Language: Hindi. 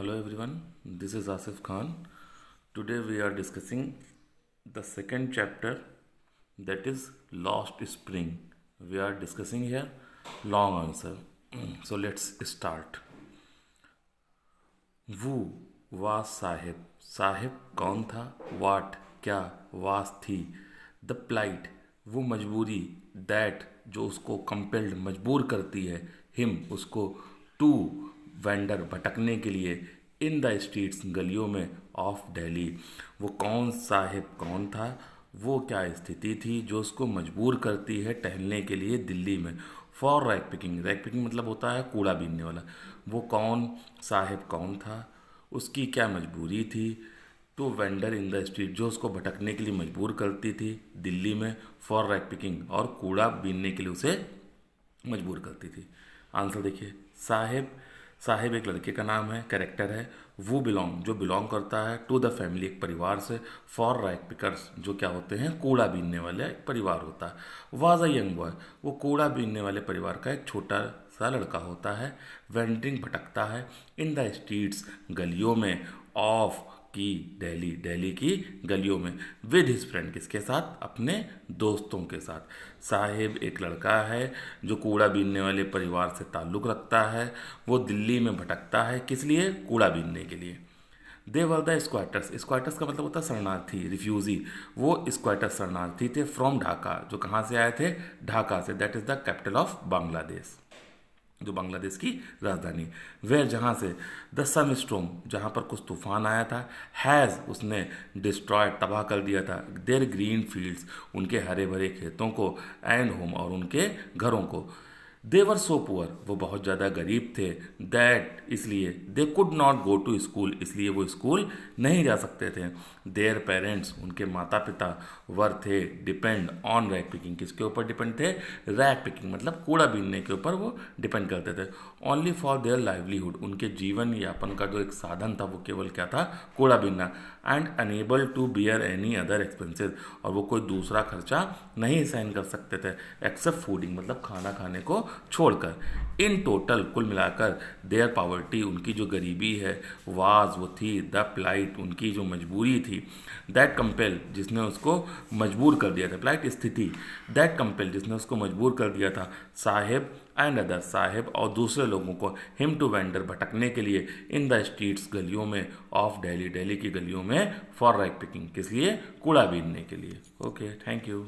Hello everyone, this is Asif Khan. Today we are discussing the second chapter, that is Lost Spring. We are discussing here long answer. So let's start. वो was साहेब. साहेब कौन था? वाट क्या? वास थी. द प्लाइट वो मजबूरी. दैट जो उसको कंपेल्ड मजबूर करती है. हिम उसको. टू वेंडर भटकने के लिए. इन द स्ट्रीट्स गलियों में. ऑफ दिल्ली वो कौन साहिब कौन था? वो क्या स्थिति थी जो उसको मजबूर करती है टहलने के लिए दिल्ली में. For rag picking. Rag picking मतलब होता है कूड़ा बीनने वाला. वो कौन साहिब कौन था? उसकी क्या मजबूरी थी? Two vendor in the street जो उसको भटकने के लिए मजबूर करती थी दिल्ली में. फॉर रैक पिकिंग और कूड़ा बीनने के लिए उसे मजबूर करती थी. आंसर देखिए. साहिब. साहिब एक लड़के का नाम है, कैरेक्टर है. वो बिलोंग जो बिलोंग करता है टू द फैमिली एक परिवार से. फॉर रैक पिकर्स जो क्या होते हैं कूड़ा बीनने वाले एक परिवार होता है. वाज अ यंग बॉय वो कूड़ा बीनने वाले परिवार का एक छोटा सा लड़का होता है. वेंडरिंग भटकता है. इन द स्ट्रीट्स गलियों में. ऑफ की दिल्ली दिल्ली की गलियों में. विद हिज फ्रेंड किसके साथ? अपने दोस्तों के साथ. साहिब एक लड़का है जो कूड़ा बीनने वाले परिवार से ताल्लुक़ रखता है. वो दिल्ली में भटकता है किस लिए? कूड़ा बीनने के लिए. दे वर द स्क्वाटर्स. स्क्वाटर्स का मतलब होता है शरणार्थी, रिफ्यूज़ी. वो स्क्वाटर्स शरणार्थी थे फ्रॉम ढाका जो कहाँ से आए थे? ढाका से. That is the capital of Bangladesh जो बांग्लादेश की राजधानी. वेयर जहाँ से. द सन स्टॉर्म जहाँ पर कुछ तूफान आया था. हैज़ उसने डिस्ट्रॉयड तबाह कर दिया था. देयर ग्रीन फील्ड्स उनके हरे भरे खेतों को. एंड होम और उनके घरों को. दे वर सो पुअर वो बहुत ज़्यादा गरीब थे. दैट इसलिए. They could not go to school इसलिए वो स्कूल नहीं जा सकते थे. देयर पेरेंट्स उनके माता पिता. वर थे डिपेंड ऑन रैक पिकिंग किसके ऊपर डिपेंड थे? रैक पिकिंग मतलब कूड़ा बीनने के ऊपर वो डिपेंड करते थे. ओनली फॉर देयर लाइवलीहुड उनके जीवन यापन का जो एक साधन था वो केवल क्या था? कूड़ा बीनना. And enable to bear any other expenses और वो कोई दूसरा खर्चा नहीं सहन कर सकते थे एक्सेप्ट फूडिंग मतलब खाना खाने को छोड़कर. इन टोटल कुल मिलाकर. देयर पावर्टी उनकी जो गरीबी है. वाज वो थी. द प्लाइट उनकी जो मजबूरी थी. दैट कंपेल जिसने उसको मजबूर कर दिया था. प्लाइट स्थिति. दैट कंपेल जिसने उसको मजबूर कर दिया था. साहेब एंड अदर साहेब और दूसरे लोगों को. हिम टू वेंडर भटकने के लिए. इन द स्ट्रीट्स गलियों में. ऑफ दिल्ली दिल्ली की गलियों में. फॉर रैक पिकिंग किस लिए? कूड़ा बीनने के लिए. Okay thank you.